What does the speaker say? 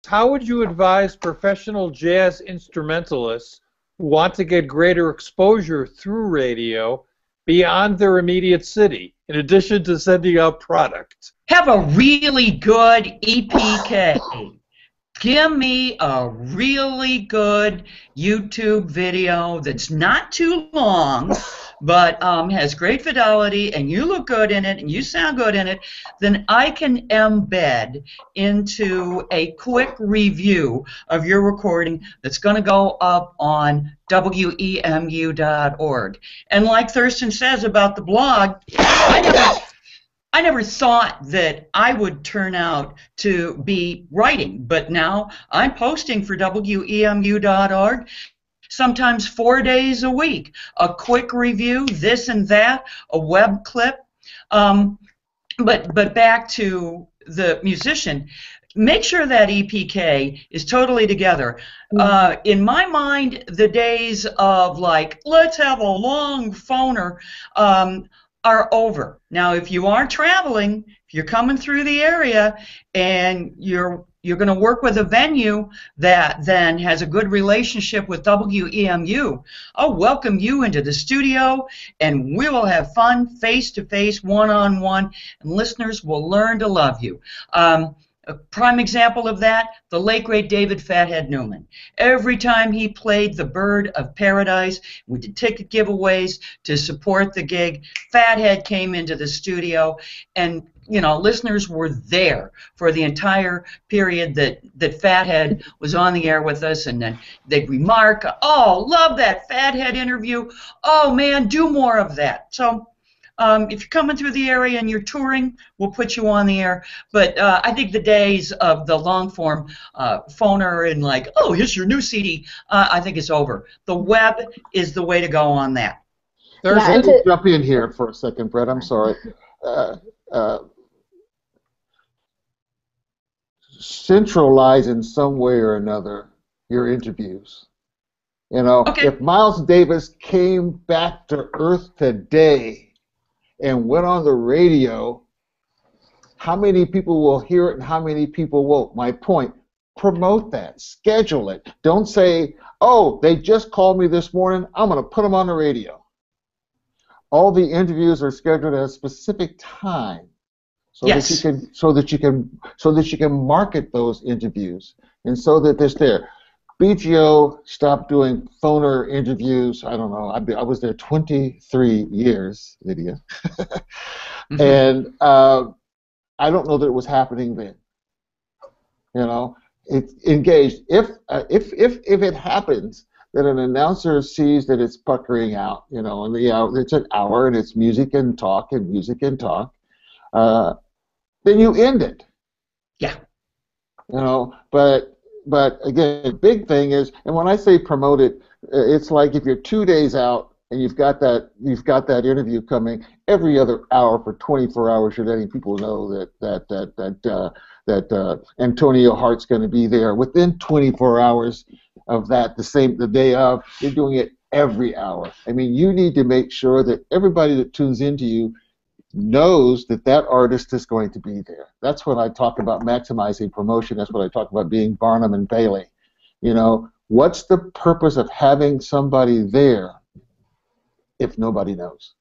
how would you advise professional jazz instrumentalists who want to get greater exposure through radio beyond their immediate city, in addition to sending out product? Have a really good EPK. Give me a really good YouTube video that's not too long, but has great fidelity, and you look good in it, and you sound good in it, then I can embed into a quick review of your recording that's going to go up on WEMU.org. And like Thurston says about the blog, I never thought that I would turn out to be writing, but now I'm posting for WEMU.org sometimes 4 days a week. A quick review, this and that, a web clip. But back to the musician, make sure that EPK is totally together. In my mind, the days of like, let's have a long phoner, are over. Now, if you are traveling, if you're coming through the area and you're going to work with a venue that then has a good relationship with WEMU, I'll welcome you into the studio, and we will have fun face-to-face, one-on-one, and listeners will learn to love you. A prime example of that, the late great David Fathead Newman. Every time he played the Bird of Paradise, we did ticket giveaways to support the gig. Fathead came into the studio, and you know, listeners were there for the entire period that Fathead was on the air with us, and then they'd remark, "Oh, love that Fathead interview. Oh man, do more of that." So if you're coming through the area and you're touring, we'll put you on the air. But I think the days of the long-form phoner and like, oh, here's your new CD, I think it's over. The web is the way to go on that. Let me jump in here for a second, Brett. I'm sorry. Centralize in some way or another your interviews. You know, if Miles Davis came back to Earth today and went on the radio, how many people will hear it and how many people won't? My point, promote that, schedule it. Don't say, oh, they just called me this morning, I'm going to put them on the radio. All the interviews are scheduled at a specific time so that you can market those interviews and so that they're there. BGO stopped doing phoner interviews. I don't know. I was there 23 years, Lydia, and I don't know that it was happening then. You know, it's engaged. If it happens that an announcer sees that it's puckering out, you know, and it's an hour and it's music and talk, then you end it. Yeah. You know, But again, the big thing is, and when I say promote it, it's like if you're 2 days out and you've got that interview coming, every other hour for 24 hours you're letting people know that Antonio Hart's going to be there. Within 24 hours of that, the day of, you're doing it every hour. I mean, you need to make sure that everybody that tunes into you knows that that artist is going to be there. That's when I talk about maximizing promotion. That's what I talk about being Barnum and Bailey. You know, what's the purpose of having somebody there if nobody knows?